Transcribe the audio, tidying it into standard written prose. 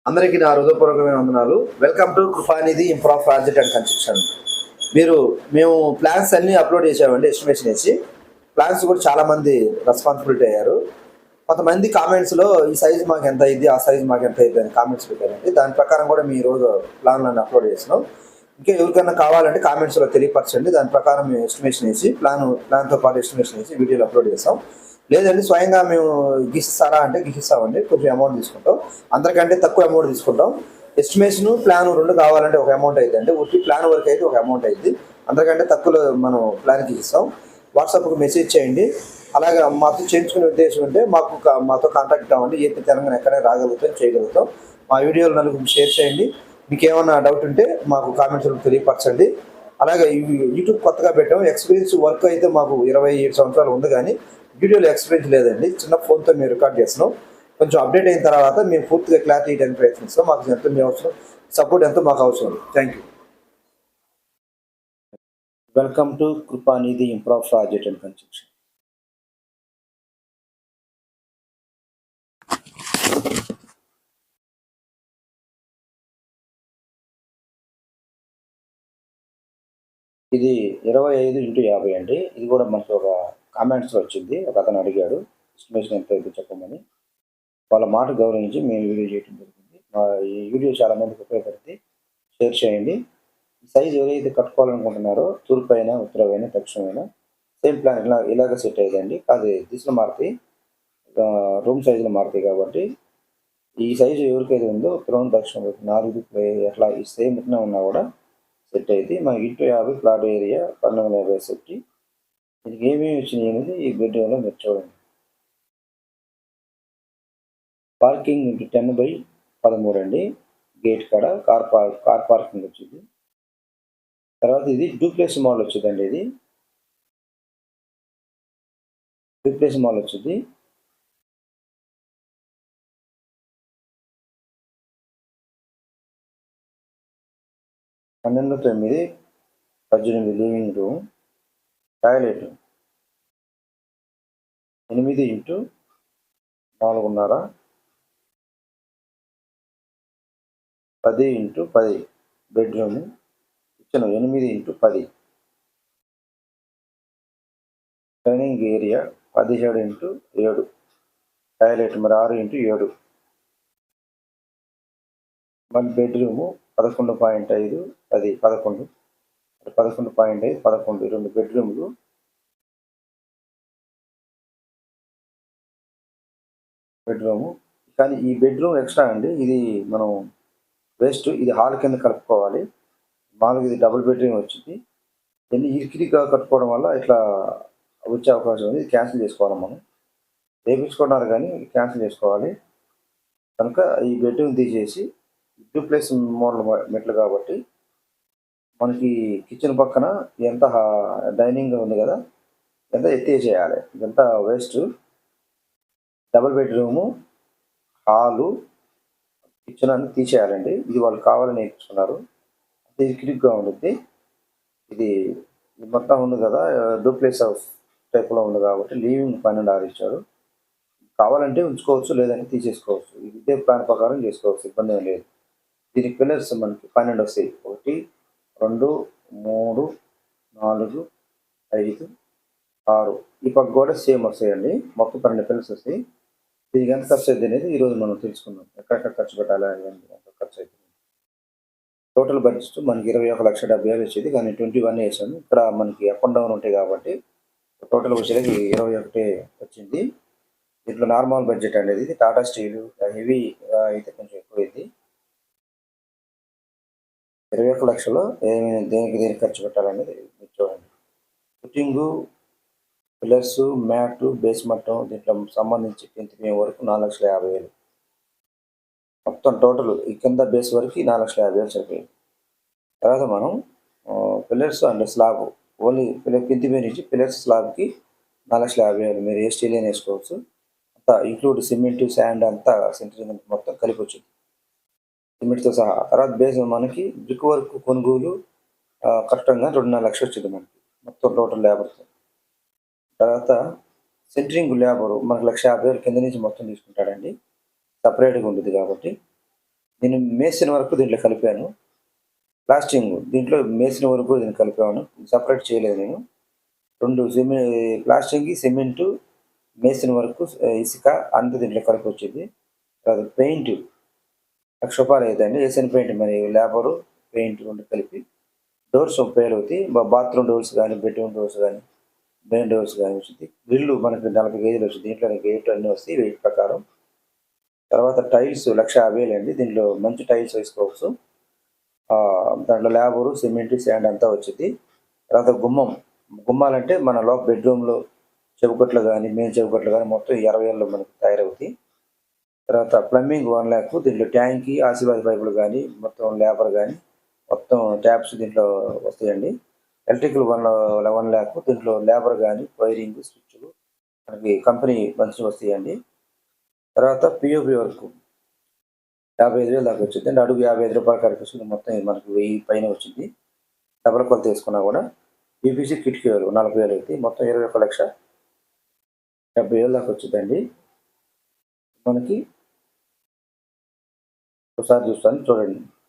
అందరికీ నా హృదయపూర్వకమైన వందనాలు. Welcome to Kripanidhi improve project and construction. మేము ప్లాన్స్ అన్నీ అప్లోడ్ చేసామండి, ఎస్టిమేషన్ వేసి. ప్లాన్స్ కూడా చాలామంది రెస్పాన్సిబిలిటీ అయ్యారు. కొంతమంది కామెంట్స్లో ఈ సైజు మాకు ఎంత అయింది, ఆ సైజు మాకు ఎంత అయింది అని కామెంట్స్ పెట్టారండి. దాని ప్రకారం కూడా మీ రోజు ప్లాన్లను అప్లోడ్ చేసినాం. ఇంకా ఎవరికైనా కావాలంటే కామెంట్స్లో తెలియపరచండి. దాని ప్రకారం మేము ఎస్టిమేషన్ వేసి ప్లాన్తో పాటు ఎస్టిమేషన్ వేసి వీడియోలు అప్లోడ్ చేస్తాం. లేదండి స్వయంగా మేము గీసిస్తారా అంటే గీసిస్తామండి. కొంచెం అమౌంట్ తీసుకుంటాం, అందరికంటే తక్కువ అమౌంట్ తీసుకుంటాం. ఎస్టిమేషన్ ప్లాన్ రెండు కావాలంటే ఒక అమౌంట్ అవుతుంది, ఒకటి ప్లాన్ వరకు అయితే ఒక అమౌంట్ అయింది. అందరికంటే తక్కువలో మనం ప్లాన్కి ఇస్తాం. వాట్సాప్కి మెసేజ్ చేయండి. అలాగే మాతో చేయించుకునే ఉద్దేశం ఉంటే మాతో కాంటాక్ట్ అవ్వండి. ఏపీ తెలంగాణ ఎక్కడైనా రాగలుగుతాం, చేయగలుగుతాం. మా వీడియోలు నలుగురు షేర్ చేయండి. మీకు ఏమైనా డౌట్ ఉంటే మాకు కామెంట్స్లో తెలియపరచండి. అలాగే యూట్యూబ్ కొత్తగా పెట్టాం. ఎక్స్పీరియన్స్ వర్క్ అయితే మాకు 27 సంవత్సరాలు ఉంది, కానీ వీడియోలో ఎక్స్పీరియన్స్ లేదండి. చిన్న ఫోన్తో మేము రికార్డ్ చేస్తున్నాం. కొంచెం అప్డేట్ అయిన తర్వాత మేము పూర్తిగా క్లారిటీ ఇవ్వడానికి ప్రయత్నిస్తాం. మాకు ఎంతో మీ అవసరం, సపోర్ట్ ఎంతో మాకు అవసరం. Thank you. Welcome to Kripanidhi improve project and construction. ఇది 25x50 అండి. ఇది కూడా మనకి ఒక కామెంట్స్లో వచ్చింది. ఒక అతను అడిగాడు ఎస్టిమేషన్ ఎంత అయితే చెప్పమని. వాళ్ళ మాట గౌరవించి మేము వీడియో చేయడం జరిగింది. ఈ వీడియో చాలా మందికి ఉపయోగపడుతుంది. షేర్ చేయండి. సైజ్ ఎవరైతే కట్టుకోవాలనుకుంటున్నారో తూర్పు అయినా, ఉత్తరమైనా, దక్షిణమైనా సేమ్ ప్లాన్ ఇలాగ సెట్ అయ్యిందండి. కాదు దిశలు మారుతాయి, రూమ్ సైజులు మారుతాయి. కాబట్టి ఈ సైజు ఎవరికైతే ఉందో ఉత్తరం, దక్షిణం, 4 ఎట్లా ఈ సేమ్ ఉన్నా కూడా సెట్ అయింది. మా ఇంటూ 50 ప్లాట్ ఏరియా 1250 సెట్. దీనికి ఏమేమి వచ్చినాయి అనేది ఈ వీడియోలో మీరు చూడండి. పార్కింగ్ 10/13 అండి. గేట్ కాడ కార్ పార్కింగ్ వచ్చింది. తర్వాత ఇది డూప్లెక్స్ మాల్ వచ్చిందండి. ఇది డూప్లెక్స్ మాల్ వచ్చింది. పన్నెండు 9 18 living room, toilet 8x4.5 10x10 bedroom, kitchen 8x10, dining area 17x7, toilet మరి 6x7, మళ్ళీ బెడ్రూము 11.5 10 11 11.5 11 2 బెడ్రూమ్లు. కానీ ఈ బెడ్రూమ్ ఎక్స్ట్రా అండి. ఇది మనం వేస్ట్, ఇది హాల్ కింద కలుపుకోవాలి. మామూలుగా ఇది డబుల్ బెడ్రూమ్ వచ్చింది. ఎన్ని ఇరికిరిగా కట్టుకోవడం వల్ల ఇట్లా వచ్చే అవకాశం ఉంది. ఇది క్యాన్సిల్ చేసుకోవాలి. మనం వేయించుకున్నారు కానీ క్యాన్సిల్ చేసుకోవాలి. కనుక ఈ బెడ్రూమ్ తీసేసి డూప్లెక్స్ మోడల్ మెట్లు కాబట్టి మనకి కిచెన్ పక్కన ఎంత డైనింగ్ ఉంది కదా, ఎంత ఎత్తేసేయాలి. ఇదంతా waste. Double bedroom, hall, kitchen అన్ని తీసేయాలండి. ఇది వాళ్ళు కావాలని నేర్చుకున్నారు. ఇది కిటిక్గా ఉంటుంది. ఇది మొత్తం ఉంది కదా, డూప్లెక్స్ హౌస్ టైప్లో ఉంది కాబట్టి లీవింగ్ 12.6 ఇచ్చారు. కావాలంటే ఉంచుకోవచ్చు, లేదంటే తీసేసుకోవచ్చు. ఇదే ప్లాన్ ప్రకారం చేసుకోవచ్చు, ఇబ్బంది ఏం లేదు. దీనికి పిల్లర్స్ మనకి 12 వస్తాయి. 1 2 3 4 5 6. ఈ పక్క కూడా సేమ్ వస్తాయండి. మొత్తం 12 పిల్లర్స్ వస్తాయి. దీనికి ఎంత ఖర్చు అవుతుంది అనేది ఈరోజు మనం తెలుసుకుందాం. ఎక్కడెక్కడ ఖర్చు పెట్టాలి, ఎంత ఖర్చు అవుతుంది. టోటల్ బడ్జెట్ మనకి 21,70,000 వచ్చేది, కానీ 21 వేసాము. ఇక్కడ మనకి అప్ అండ్ డౌన్ ఉంటాయి కాబట్టి టోటల్ వచ్చేది 21 వచ్చింది. దీంట్లో నార్మల్ బడ్జెట్ అనేది ఇది. టాటా స్టీలు హెవీ అయితే కొంచెం ఎక్కువైంది. 21 లక్షలు ఏమైనా దేనికి ఖర్చు పెట్టాలనేది మీరు చూడండి. ఫుటింగు, పిల్లర్స్, మ్యాట్, బేస్ మట్టం, దీంట్లో సంబంధించి మేము వరకు 4,50,000. మొత్తం టోటల్ ఈ కింద బేస్ వరకు 4,50,000 సరిపోయింది. తర్వాత మనం పిల్లర్స్ అండ్ స్లాబ్, ఓన్లీ కింది మీద నుంచి పిల్లర్స్ స్లాబ్కి 4,50,000. మీరు ఏ స్టీల్ అయినా వేసుకోవచ్చు. అంతా ఇంక్లూడ్ సిమెంట్, శాండ్ అంతా సెంటర్ మొత్తం కలిపి వచ్చింది, సిమెంట్తో సహా. తర్వాత బేస్ మనకి బ్రిక్ వర్క్ కొనుగోలు కరెక్ట్గా 2.5 లక్షలు వచ్చింది మనకి మొత్తం టోటల్ లేబర్తో. తర్వాత సెంటరింగ్ లేబరు మనకు 1,50,000 కింద నుంచి మొత్తం తీసుకుంటాడండి. సపరేట్గా ఉంటుంది కాబట్టి నేను మేసిన వరకు దీంట్లో కలిపాను. ప్లాస్టింగ్ దీంట్లో మేసిన వరకు కూడా దీన్ని కలిపాను. సెపరేట్ చేయలేదు నేను. 2 ప్లాస్టింగ్‌కి, సిమెంటు, మేసిన వరకు ఇసుక అంతా దీంట్లో కలిపొచ్చింది. తర్వాత పెయింట్ రూ. 1,00,000 అయిద్దండి. ఏషియన్ పెయింట్ మరి లేబరు, పెయింట్ 2 కలిపి డోర్స్ 30,000 అవుతాయి. బాత్రూమ్ డోర్స్ గానీ, బెడ్‌రూమ్ డోర్స్ గానీ, మెయిన్ డోర్స్ గానీ వచ్చిద్ది. గ్రిల్లు మనకి 40 కేజీలు వచ్చిద్ది. దీంట్లోనే గేట్లు అన్నీ వస్తాయి వెయిట్ ప్రకారం. తర్వాత టైల్స్ 1,50,000 అండి. దీంట్లో మంచి టైల్స్ వేసుకోవచ్చు. దాంట్లో లేబరు, సిమెంట్, శాండ్ అంతా వచ్చిద్ది. తర్వాత గుమ్మాలంటే మన బెడ్‌రూమ్‌లో చెవికట్లు గానీ, మెయిన్ చెవికట్లు గానీ మొత్తం 20,000లో మనకు తయారవుతాయి. తర్వాత ప్లంబింగ్ 1,00,000 దీంట్లో ట్యాంక్‌కి, ఆశీర్వాద్ పైపులు గానీ, మొత్తం లేబర్ గానీ, మొత్తం ట్యాప్స్ దీంట్లో వస్తాయండి. ఎలక్ట్రికల్ 1,00,000 దీంట్లో లేబర్ గానీ, వైరింగ్, స్విచ్‌లు మనకి కంపెనీ మంచివి వస్తాయండి. తర్వాత పీఓపీ వర్క్ 55,000 దాకా వచ్చిద్దండి. అడుగు రూ. 55 కాడికి వస్తుంది. మొత్తం మనకి 1000 పైనే వచ్చిద్ది. డబల్ కొలత తీసుకున్నా కూడా. పీవీసీ కిటికీ 40,000 అవుతాయి. మొత్తం 21,70,000 దాకా వచ్చిద్దండి. మనకి ఒకసారి చూస్తాను చూడండి.